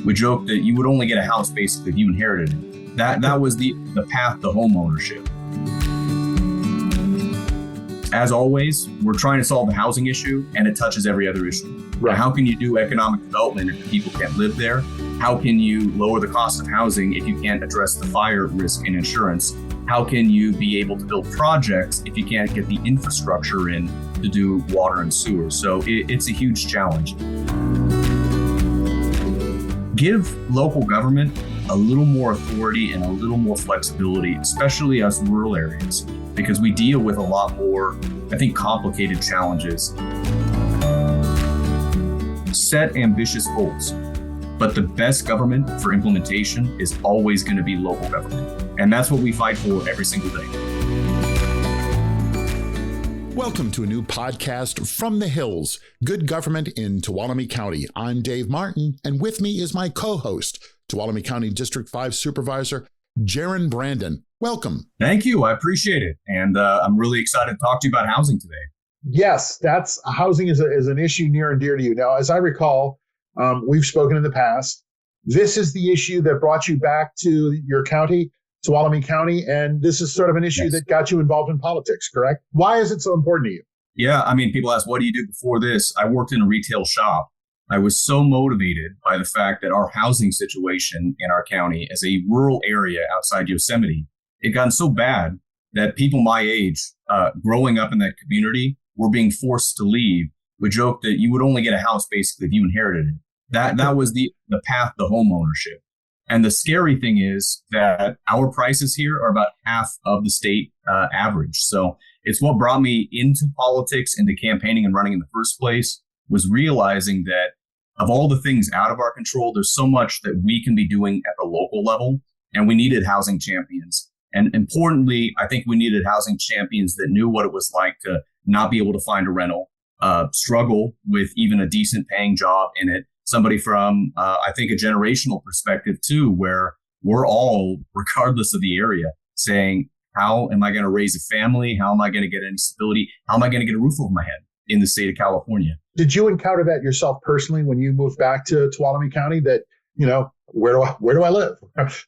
We joked that you would only get a house basically if you inherited it. That was the path to home ownership. As always, we're trying to solve the housing issue, and it touches every other issue. Right. Now, how can you do economic development if people can't live there? How can you lower the cost of housing if you can't address the fire risk and insurance? How can you be able to build projects if you can't get the infrastructure in to do water and sewer? So it's a huge challenge. Give local government a little more authority and a little more flexibility, especially as rural areas, because we deal with a lot more, I think, complicated challenges. Set ambitious goals, but the best government for implementation is always going to be local government. And that's what we fight for every single day. Welcome to a new podcast from the hills, Good Government in Tuolumne County. I'm Dave Martin, and with me is my co-host, Tuolumne County District 5 Supervisor, Jaron Brandon. Welcome. Thank you. I appreciate it. And I'm really excited to talk to you about housing today. Yes, housing is an issue near and dear to you. Now, as I recall, we've spoken in the past. This is the issue that brought you back to your county, Tuolumne County, and this is sort of an issue that got you involved in politics, correct? Why is it so important to you? Yeah, I mean, people ask, what do you do before this? I worked in a retail shop. I was so motivated by the fact that our housing situation in our county as a rural area outside Yosemite, it gotten so bad that people my age, growing up in that community, were being forced to leave. We joked that you would only get a house basically if you inherited it. That was the path to home ownership. And the scary thing is that our prices here are about half of the state average. So it's what brought me into politics, into campaigning and running in the first place, was realizing that of all the things out of our control, there's so much that we can be doing at the local level. And we needed housing champions. And importantly, I think we needed housing champions that knew what it was like to not be able to find a rental, struggle with even a decent paying job in it. Somebody from, I think, a generational perspective, too, where we're all, regardless of the area, saying, how am I going to raise a family? How am I going to get any stability? How am I going to get a roof over my head in the state of California? Did you encounter that yourself personally when you moved back to Tuolumne County that, where do I live?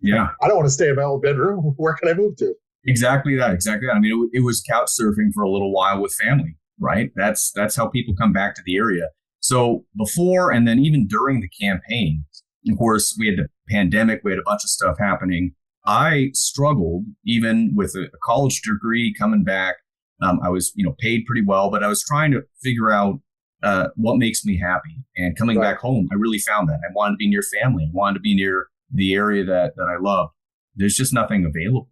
Yeah. I don't want to stay in my old bedroom. Where can I move to? Exactly that. I mean, it was couch surfing for a little while with family, right? That's how people come back to the area. So before and then even during the campaign, of course, we had the pandemic, we had a bunch of stuff happening. I struggled even with a college degree coming back. I was, paid pretty well, but I was trying to figure out what makes me happy. And coming back home, I really found that. I wanted to be near family. I wanted to be near the area that I love. There's just nothing available.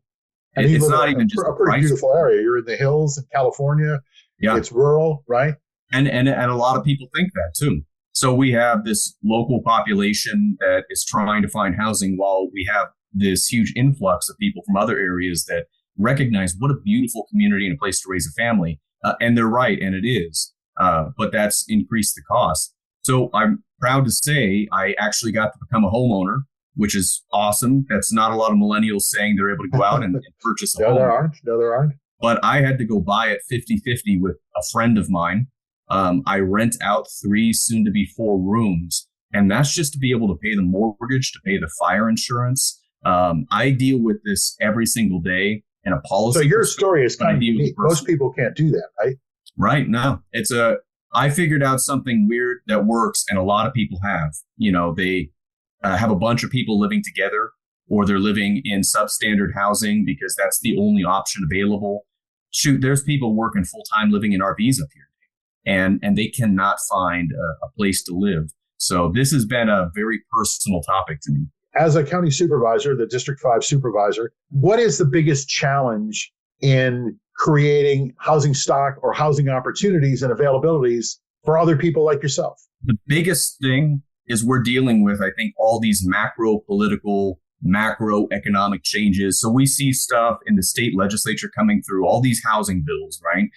And it's not even just a pretty beautiful area. You're in the hills in California. Yeah. It's rural, right? And a lot of people think that too. So we have this local population that is trying to find housing while we have this huge influx of people from other areas that recognize what a beautiful community and a place to raise a family. And they're right, and it is. But that's increased the cost. So I'm proud to say I actually got to become a homeowner, which is awesome. That's not a lot of millennials saying they're able to go out and purchase a home. No, there aren't. But I had to go buy it 50-50 with a friend of mine. I rent out 3, soon to be 4 rooms. And that's just to be able to pay the mortgage, to pay the fire insurance. I deal with this every single day in a policy. So your story is kind of unique. Most people can't do that, right? Right. No, I figured out something weird that works, and a lot of people have. They have a bunch of people living together, or they're living in substandard housing because that's the only option available. Shoot, there's people working full time living in RVs up here, and they cannot find a place to live. So this has been a very personal topic to me. As a county supervisor, the District 5 supervisor, what is the biggest challenge in creating housing stock or housing opportunities and availabilities for other people like yourself? The biggest thing is we're dealing with, I think, all these macro political, macroeconomic changes. So we see stuff in the state legislature coming through, all these housing bills, right?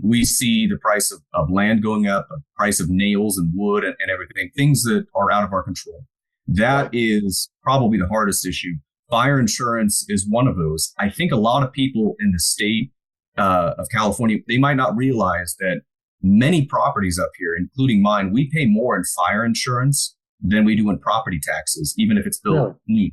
We see the price of land going up, the price of nails and wood and everything, things that are out of our control. That is probably the hardest issue. Fire insurance is one of those. I think a lot of people in the state of California, they might not realize that many properties up here, including mine, we pay more in fire insurance than we do in property taxes, even if it's built new.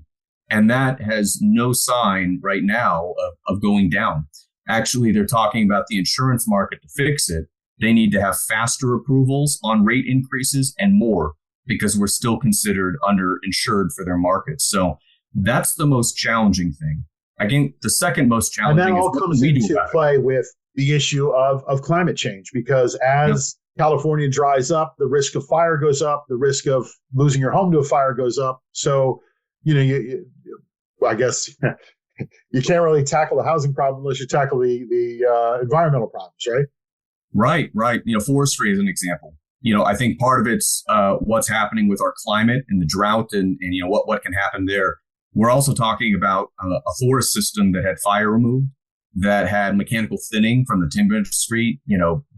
And that has no sign right now of going down. Actually, they're talking about the insurance market to fix it. They need to have faster approvals on rate increases and more, because we're still considered underinsured for their markets. So that's the most challenging thing. I think the second most challenging and that all is comes into play with the issue of climate change, because as California dries up, the risk of fire goes up, the risk of losing your home to a fire goes up. So, I guess you can't really tackle the housing problem unless you tackle the environmental problems, right? Right. Forestry is an example. I think part of it's what's happening with our climate and the drought and what can happen there. We're also talking about a forest system that had fire removed, that had mechanical thinning from the timber industry,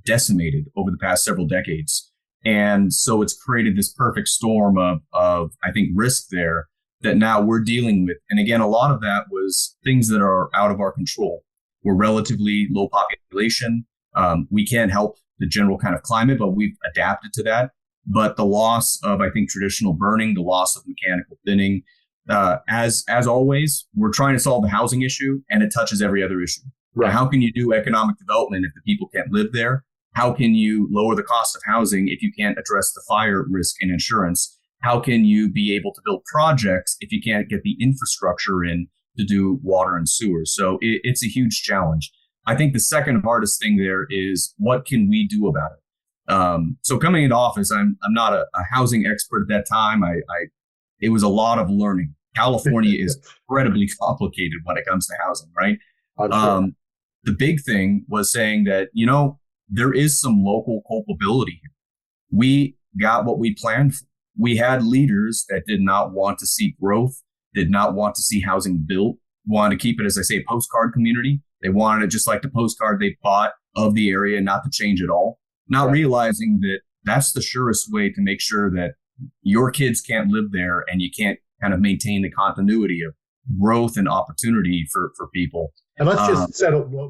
decimated over the past several decades. And so it's created this perfect storm of I think, risk there that now we're dealing with. And again, a lot of that was things that are out of our control. We're relatively low population. We can't help the general kind of climate, but we've adapted to that. But the loss of, I think, traditional burning, the loss of mechanical thinning, as always, we're trying to solve the housing issue, and it touches every other issue. Right. Now, how can you do economic development if the people can't live there? How can you lower the cost of housing if you can't address the fire risk and insurance? How can you be able to build projects if you can't get the infrastructure in to do water and sewer? So it's a huge challenge. I think the second hardest thing there is, what can we do about it? So coming into office, I'm not a housing expert at that time. It was a lot of learning. California is incredibly complicated when it comes to housing, right? Sure. The big thing was saying that, there is some local culpability here. We got what we planned for. We had leaders that did not want to see growth, did not want to see housing built, wanted to keep it, as I say, a postcard community. They wanted it just like the postcard they bought of the area, not to change at all. Not realizing that that's the surest way to make sure that your kids can't live there and you can't kind of maintain the continuity of growth and opportunity for people. And let's just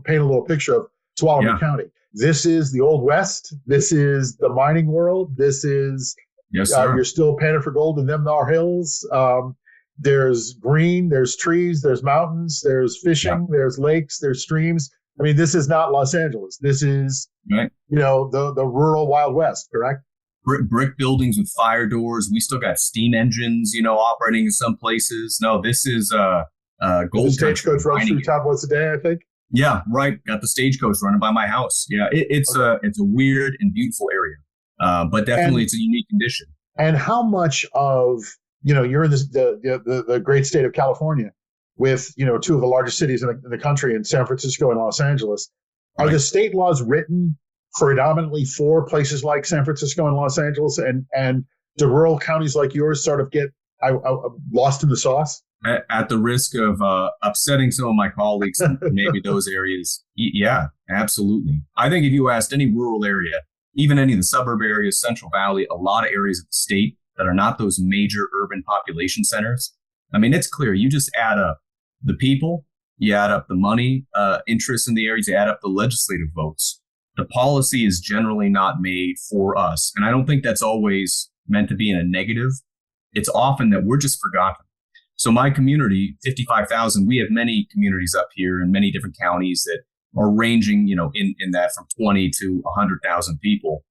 paint a little picture of Tuolumne County. This is the Old West. This is the mining world. This is, you're still panning for gold in them thar hills. There's green, there's trees, there's mountains, there's fishing, there's lakes, there's streams. I mean, this is not Los Angeles. This is, the rural Wild West, correct? Brick buildings with fire doors. We still got steam engines, operating in some places. No, this is gold. The stagecoach runs through town once a day, I think. Yeah, right. Got the stagecoach running by my house. Yeah, it's a weird and beautiful area, but definitely it's a unique condition. And how much of you're in the great state of California, with two of the largest cities in the country, in San Francisco and Los Angeles. Are the state laws written predominantly for places like San Francisco and Los Angeles, and do rural counties like yours sort of get lost in the sauce? At the risk of upsetting some of my colleagues in maybe those areas, yeah, absolutely. I think if you asked any rural area, even any of the suburb areas, Central Valley, a lot of areas of the state that are not those major urban population centers, I mean, it's clear. You just add up the people, you add up the money, interest in the areas, you add up the legislative votes. The policy is generally not made for us. And I don't think that's always meant to be in a negative. It's often that we're just forgotten. So my community, 55,000, we have many communities up here in many different counties that are ranging, in that from 20 to 100,000 people.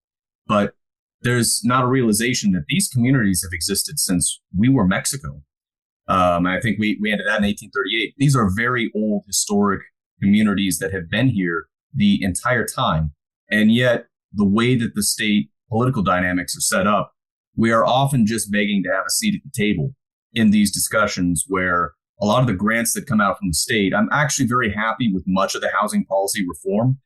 But there's not a realization that these communities have existed since we were Mexico. I think we ended that in 1838. These are very old historic communities that have been here the entire time. And yet the way that the state political dynamics are set up, we are often just begging to have a seat at the table in these discussions, where a lot of the grants that come out from the state, I'm actually very happy with much of the housing policy reform.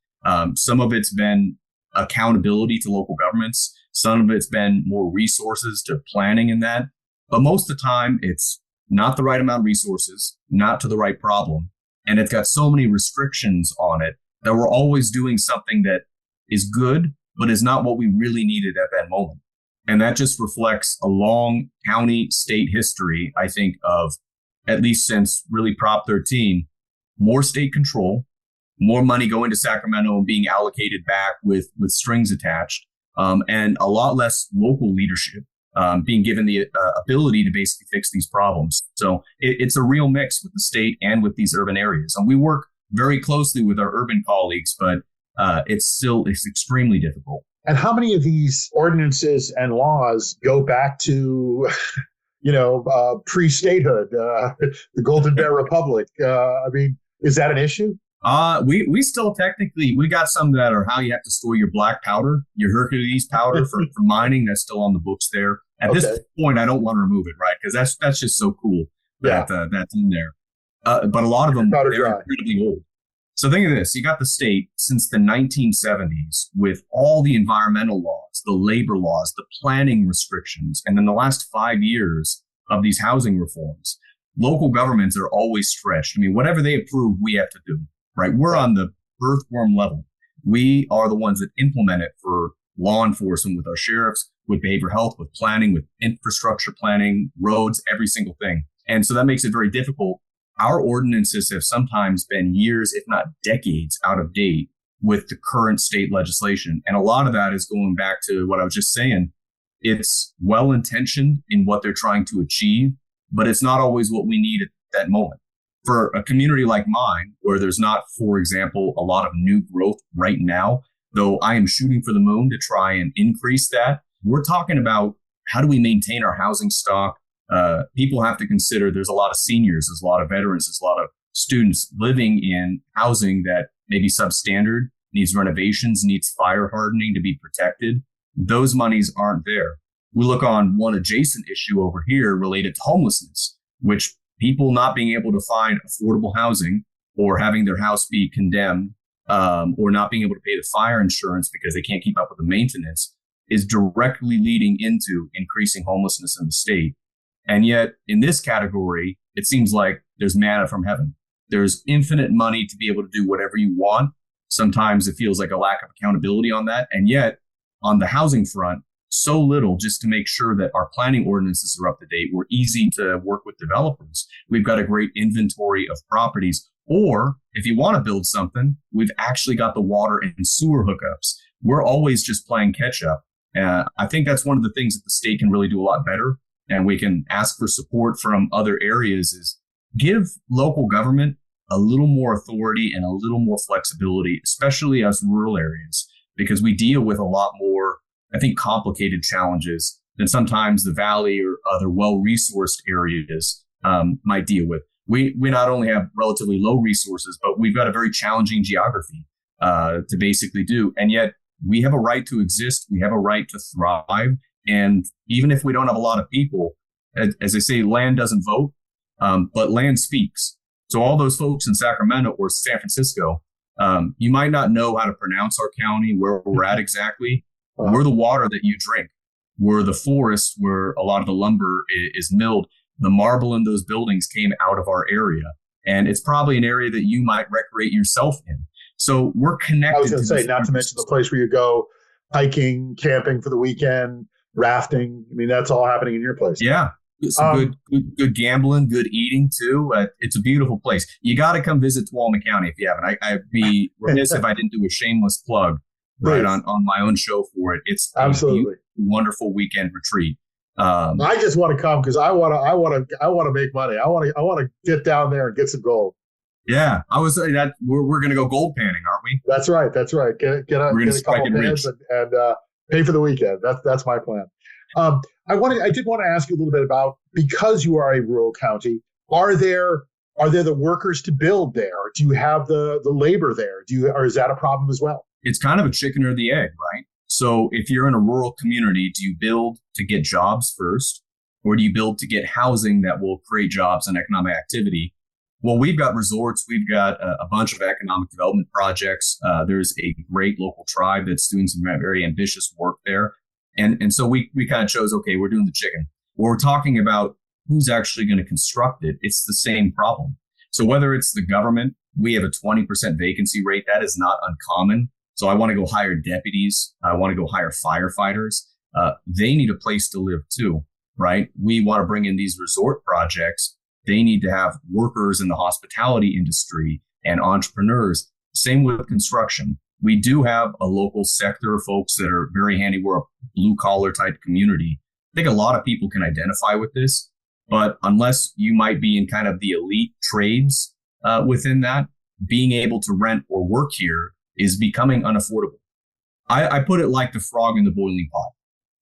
Some of it's been accountability to local governments. Some of it's been more resources to planning in that. But most of the time, it's not the right amount of resources, not to the right problem. And it's got so many restrictions on it that we're always doing something that is good, but is not what we really needed at that moment. And that just reflects a long county state history, I think, of at least since really Prop 13, more state control, more money going to Sacramento and being allocated back with strings attached, and a lot less local leadership. being given the ability to basically fix these problems. So it's a real mix with the state and with these urban areas. And we work very closely with our urban colleagues, but it's extremely difficult. And how many of these ordinances and laws go back to, pre-statehood, the Golden Bear Republic? Is that an issue? We still technically, we got some that are how you have to store your black powder, your Hercules powder for mining. That's still on the books there. At this point, I don't want to remove it, right? Because that's just so cool that that's in there. But a lot of them, they're incredibly old. So think of this. You got the state since the 1970s with all the environmental laws, the labor laws, the planning restrictions, and then the last 5 years of these housing reforms. Local governments are always stretched. I mean, whatever they approve, we have to do, right? We're on the earthworm level. We are the ones that implement it for law enforcement with our sheriffs, with behavioral health, with planning, with infrastructure planning, roads, every single thing. And so that makes it very difficult. Our ordinances have sometimes been years, if not decades, out of date with the current state legislation. And a lot of that is going back to what I was just saying. It's well-intentioned in what they're trying to achieve, but it's not always what we need at that moment. For a community like mine, where there's not, for example, a lot of new growth right now, though I am shooting for the moon to try and increase that, we're talking about how do we maintain our housing stock? People have to consider there's a lot of seniors, there's a lot of veterans, there's a lot of students living in housing that may be substandard, needs renovations, needs fire hardening to be protected. Those monies aren't there. We look on one adjacent issue over here related to homelessness, which people not being able to find affordable housing or having their house be condemned or not being able to pay the fire insurance because they can't keep up with the maintenance is directly leading into increasing homelessness in the state. And yet in this category, it seems like there's manna from heaven. There's infinite money to be able to do whatever you want. Sometimes it feels like a lack of accountability on that. And yet on the housing front, so little just to make sure that our planning ordinances are up to date. We're easy to work with developers. We've got a great inventory of properties. Or if you want to build something, we've actually got the water and sewer hookups. We're always just playing catch up. I think that's one of the things that the state can really do a lot better. And we can ask for support from other areas is give local government a little more authority and a little more flexibility, especially as rural areas, because we deal with a lot more, I think, complicated challenges than sometimes the valley or other well-resourced areas might deal with. We not only have relatively low resources, but we've got a very challenging geography to basically do. And yet we have a right to exist. We have a right to thrive. And even if we don't have a lot of people, as they say, land doesn't vote, but land speaks. So all those folks in Sacramento or San Francisco, you might not know how to pronounce our county, where we're at exactly. We're the water that you drink. We're the forest where a lot of the lumber is milled. The marble in those buildings came out of our area. And it's probably an area that you might recreate yourself in. So we're connected. I was going to say, not to mention the place where you go hiking, camping for the weekend, rafting. I mean, that's all happening in your place. Yeah. Some good gambling, good eating too. It's a beautiful place. You got to come visit Tuolumne County if you haven't. I'd be remiss if I didn't do a shameless plug right on my own show for it. It's absolutely a wonderful weekend retreat. I just want to come because I want to make money. I want to get down there and get some gold. Yeah, I was saying that we're going to go gold panning, aren't we? That's right. Get a couple pans and pay for the weekend. That's my plan. I did want to ask you a little bit about, because you are a rural county, are there the workers to build there? Do you have the labor there? Or is that a problem as well? It's kind of a chicken or the egg, right? So if you're in a rural community, do you build to get jobs first, or do you build to get housing that will create jobs and economic activity? Well, we've got resorts. We've got a bunch of economic development projects. There's a great local tribe that's doing some very ambitious work there. And so we kind of chose, okay, we're doing the chicken. When we're talking about who's actually going to construct it, it's the same problem. So whether it's the government, we have a 20% vacancy rate. That is not uncommon. So I want to go hire deputies. I want to go hire firefighters. They need a place to live too, right? We want to bring in these resort projects. They need to have workers in the hospitality industry and entrepreneurs. Same with construction. We do have a local sector of folks that are very handy. We're a blue collar type community. I think a lot of people can identify with this, but unless you might be in kind of the elite trades within that, being able to rent or work here is becoming unaffordable. I put it like the frog in the boiling pot.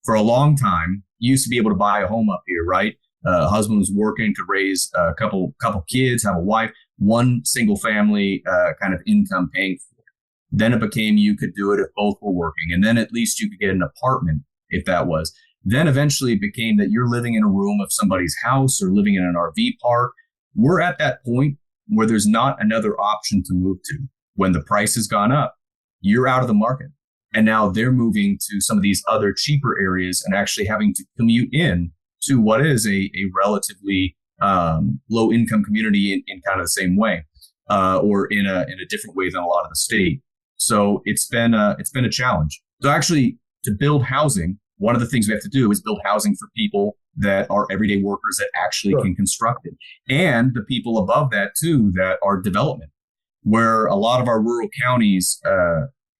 For a long time, you used to be able to buy a home up here, right? Husband was working, could raise a couple kids, have a wife, one single family kind of income paying for it. Then it became you could do it if both were working. And then at least you could get an apartment if that was. Then eventually it became that you're living in a room of somebody's house or living in an RV park. We're at that point where there's not another option to move to. When the price has gone up, you're out of the market. And now they're moving to some of these other cheaper areas and actually having to commute in to what is a relatively low income community in kind of the same way, or in a different way than a lot of the state. So it's been a challenge. So actually, to build housing, one of the things we have to do is build housing for people that are everyday workers that actually can construct it, and the people above that too that are development, where a lot of our rural counties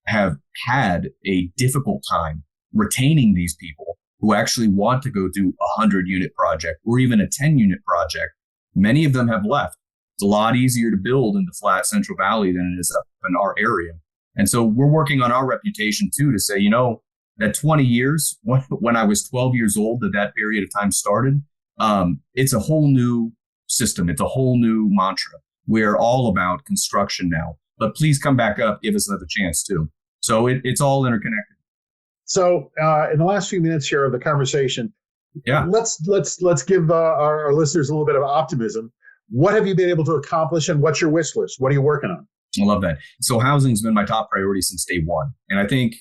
have had a difficult time retaining these people who actually want to go do a 100-unit project or even a 10-unit project. Many of them have left. It's a lot easier to build in the flat Central Valley than it is up in our area. And so we're working on our reputation too to say, that 20 years, when I was 12 years old, that period of time started, it's a whole new system. It's a whole new mantra. We're all about construction now. But please come back up, give us another chance too. So it's all interconnected. So in the last few minutes here of the conversation, let's give our listeners a little bit of optimism. What have you been able to accomplish, and what's your wish list? What are you working on? I love that. So housing's been my top priority since day one. And I think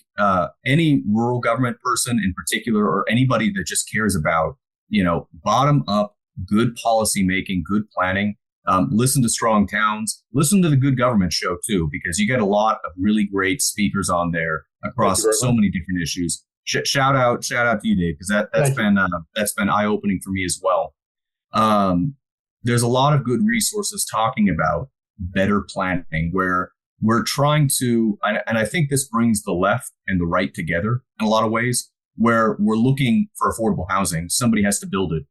any rural government person in particular, or anybody that just cares about, bottom up, good policy making, good planning, listen to Strong Towns, listen to the Good Government Show too, because you get a lot of really great speakers on there across so many different issues. Shout out to you, Dave, because that's been eye-opening for me as well. There's a lot of good resources talking about better planning, where we're trying to, and I think this brings the left and the right together in a lot of ways, where we're looking for affordable housing. Somebody has to build it.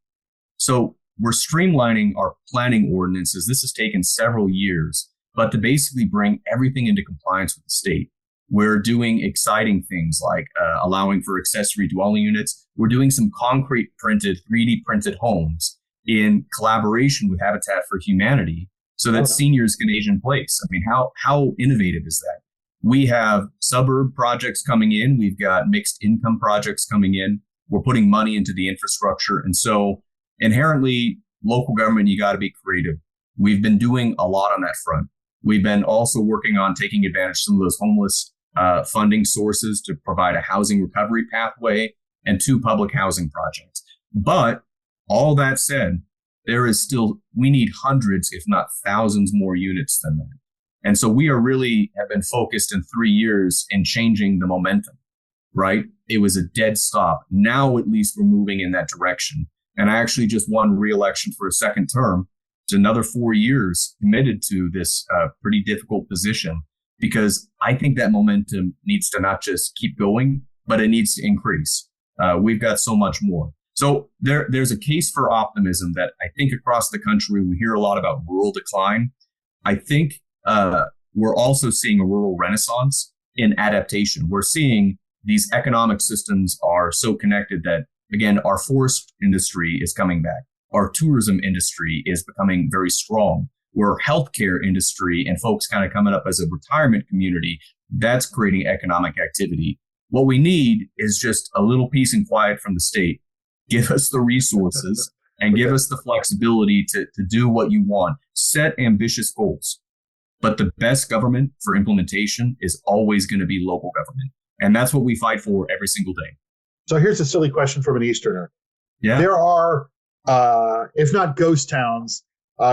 So we're streamlining our planning ordinances. This has taken several years, but to basically bring everything into compliance with the state. We're doing exciting things like allowing for accessory dwelling units. We're doing some concrete printed, 3D printed homes in collaboration with Habitat for Humanity so that seniors can age in place. I mean, how innovative is that? We have suburb projects coming in. We've got mixed income projects coming in. We're putting money into the infrastructure. And so inherently, local government, you got to be creative. We've been doing a lot on that front. We've been also working on taking advantage of some of those homeless funding sources to provide a housing recovery pathway and 2 public housing projects. But all that said, we need hundreds, if not thousands more units than that. And so we have been focused in 3 years in changing the momentum, right? It was a dead stop. Now, at least we're moving in that direction. And I actually just won re-election for a second term. It's another 4 years committed to this pretty difficult position, because I think that momentum needs to not just keep going, but it needs to increase. We've got so much more. So there's a case for optimism that I think across the country, we hear a lot about rural decline. I think we're also seeing a rural renaissance in adaptation. We're seeing these economic systems are so connected that, again, our forest industry is coming back. Our tourism industry is becoming very strong. We're healthcare industry and folks kind of coming up as a retirement community. That's creating economic activity. What we need is just a little peace and quiet from the state. Give us the resources and give us the flexibility to do what you want. Set ambitious goals. But the best government for implementation is always going to be local government. And that's what we fight for every single day. So here's a silly question from an Easterner. Yeah. There are, if not ghost towns,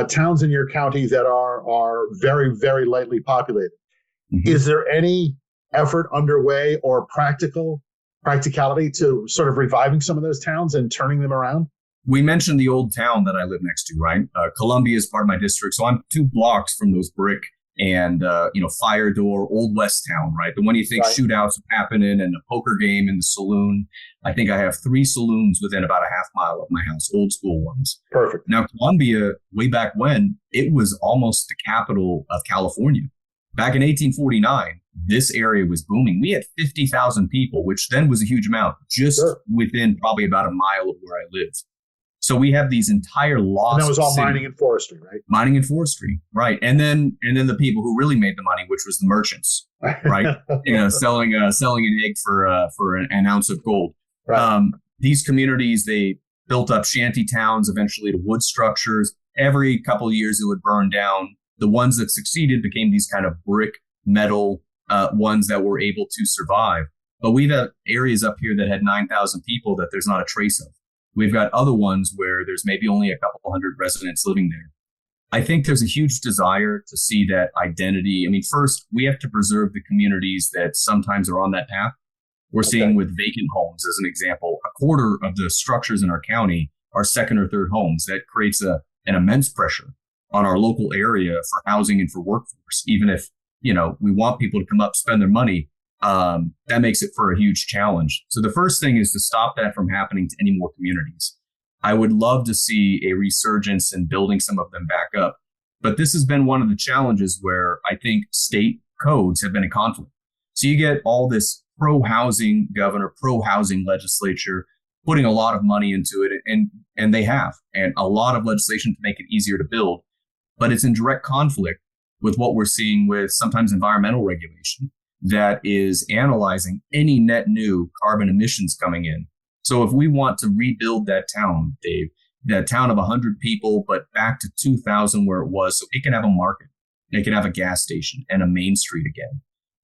towns in your county that are very, very lightly populated. Mm-hmm. Is there any effort underway or practicality to sort of reviving some of those towns and turning them around? We mentioned the old town that I live next to, right? Columbia is part of my district. So I'm 2 blocks from those brick and Fire Door, Old West Town, right? The one you think shootouts are happening and a poker game in the saloon. I think I have 3 saloons within about a half mile of my house, old school ones. Perfect. Now, Columbia, way back when, it was almost the capital of California. Back in 1849, this area was booming. We had 50,000 people, which then was a huge amount, just within probably about a mile of where I lived. So we have these entire lost. And that was all cities. mining and forestry, right? Mining and forestry, right? And then the people who really made the money, which was the merchants, right? Selling an egg for an ounce of gold. Right. These communities, they built up shanty towns, eventually to wood structures. Every couple of years, it would burn down. The ones that succeeded became these kind of brick, metal ones that were able to survive. But we've got areas up here that had 9,000 people that there's not a trace of. We've got other ones where there's maybe only a couple hundred residents living there. I think there's a huge desire to see that identity. I mean, first, we have to preserve the communities that sometimes are on that path. We're seeing with vacant homes, as an example, a quarter of the structures in our county are second or third homes. That creates an immense pressure on our local area for housing and for workforce. Even if, we want people to come up, spend their money, that makes it for a huge challenge. So the first thing is to stop that from happening to any more communities. I would love to see a resurgence in building some of them back up. But this has been one of the challenges where I think state codes have been in conflict. So you get all this pro-housing governor, pro-housing legislature putting a lot of money into it, and they have, and a lot of legislation to make it easier to build. But it's in direct conflict with what we're seeing with sometimes environmental regulation that is analyzing any net new carbon emissions coming in. So if we want to rebuild that town, Dave, that town of 100 people, but back to 2,000 where it was, so it can have a market, it can have a gas station and a main street again,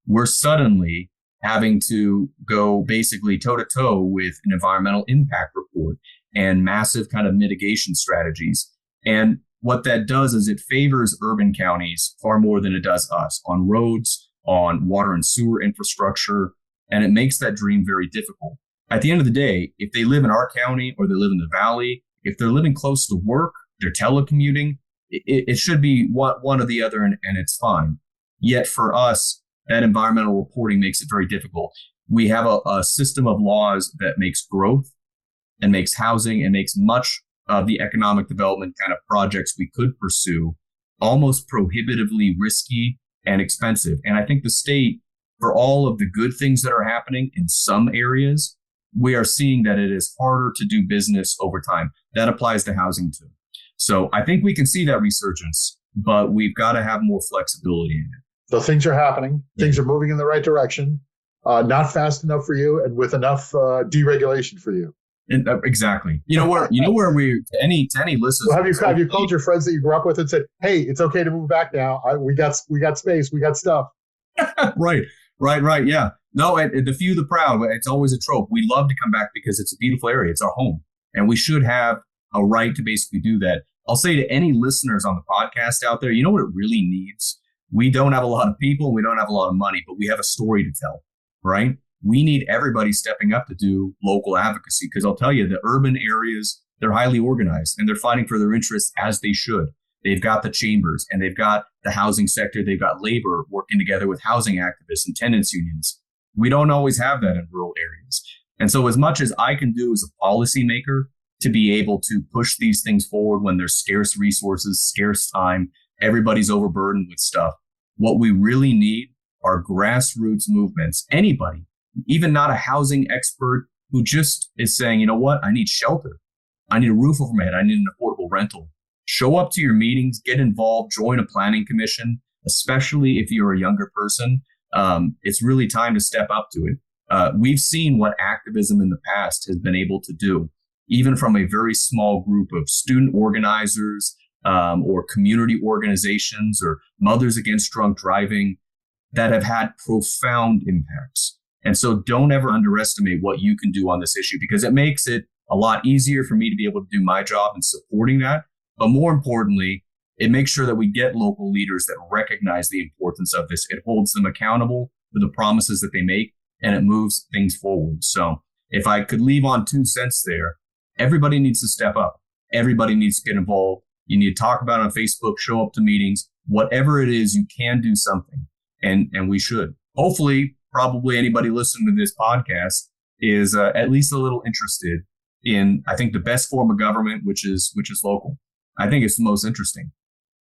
we're suddenly having to go basically toe to toe with an environmental impact report and massive kind of mitigation strategies. And what that does is it favors urban counties far more than it does us on roads, on water and sewer infrastructure, and it makes that dream very difficult. At the end of the day, if they live in our county or they live in the valley, if they're living close to work, they're telecommuting, it should be one or the other, and it's fine. Yet for us, that environmental reporting makes it very difficult. We have a system of laws that makes growth and makes housing and makes much of the economic development kind of projects we could pursue almost prohibitively risky and expensive. And I think the state, for all of the good things that are happening in some areas, we are seeing that it is harder to do business over time. That applies to housing too. So I think we can see that resurgence, but we've got to have more flexibility in it. So things are happening. Things are moving in the right direction. Not fast enough for you, and with enough deregulation for you. And, exactly. You know where we to any listeners. Well, have you called your friends that you grew up with and said, "Hey, it's okay to move back now. We got space. We got stuff." Right. Yeah. No, and the few, the proud. It's always a trope. We love to come back because it's a beautiful area. It's our home, and we should have a right to basically do that. I'll say to any listeners on the podcast out there, you know what it really needs? We don't have a lot of people. We don't have a lot of money, but we have a story to tell, right? We need everybody stepping up to do local advocacy, because I'll tell you, the urban areas, they're highly organized and they're fighting for their interests as they should. They've got the chambers and they've got the housing sector. They've got labor working together with housing activists and tenants unions. We don't always have that in rural areas. And so as much as I can do as a policymaker to be able to push these things forward when there's scarce resources, scarce time, everybody's overburdened with stuff, what we really need are grassroots movements. Anybody, even not a housing expert, who just is saying, you know what, I need shelter. I need a roof over my head. I need an affordable rental. Show up to your meetings, get involved, join a planning commission, especially if you're a younger person. It's really time to step up to it. We've seen what activism in the past has been able to do, even from a very small group of student organizers or community organizations or Mothers Against Drunk Driving, that have had profound impacts. And so don't ever underestimate what you can do on this issue, because it makes it a lot easier for me to be able to do my job in supporting that. But more importantly, it makes sure that we get local leaders that recognize the importance of this. It holds them accountable for the promises that they make, and it moves things forward. So if I could leave on 2 cents there, everybody needs to step up. Everybody needs to get involved. You need to talk about it on Facebook, show up to meetings, whatever it is, you can do something, and we should. Hopefully, probably anybody listening to this podcast is at least a little interested in, I think, the best form of government, which is local. I think it's the most interesting.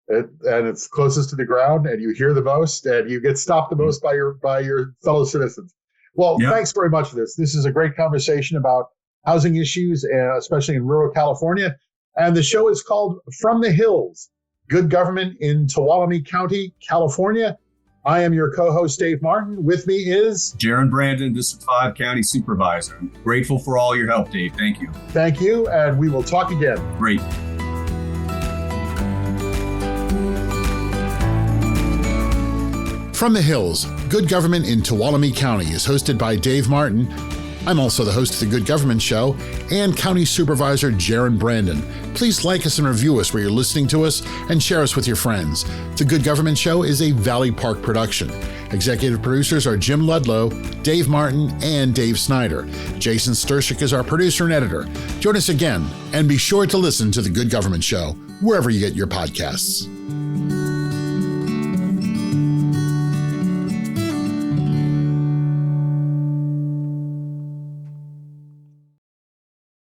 And it's closest to the ground, and you hear the most, and you get stopped the most by your fellow citizens. Well, Thanks very much for this. This is a great conversation about housing issues, especially in rural California. And the show is called From the Hills, Good Government in Tuolumne County, California. I am your co-host, Dave Martin. With me is Jaron Brandon, District 5 County Supervisor. I'm grateful for all your help, Dave. Thank you. Thank you, and we will talk again. Great. From the Hills, Good Government in Tuolumne County is hosted by Dave Martin. I'm also the host of the Good Government Show and County Supervisor Jaron Brandon. Please like us and review us where you're listening to us and share us with your friends. The Good Government Show is a Valley Park production. Executive producers are Jim Ludlow, Dave Martin, and Dave Snyder. Jason Stershic is our producer and editor. Join us again, and be sure to listen to The Good Government Show wherever you get your podcasts.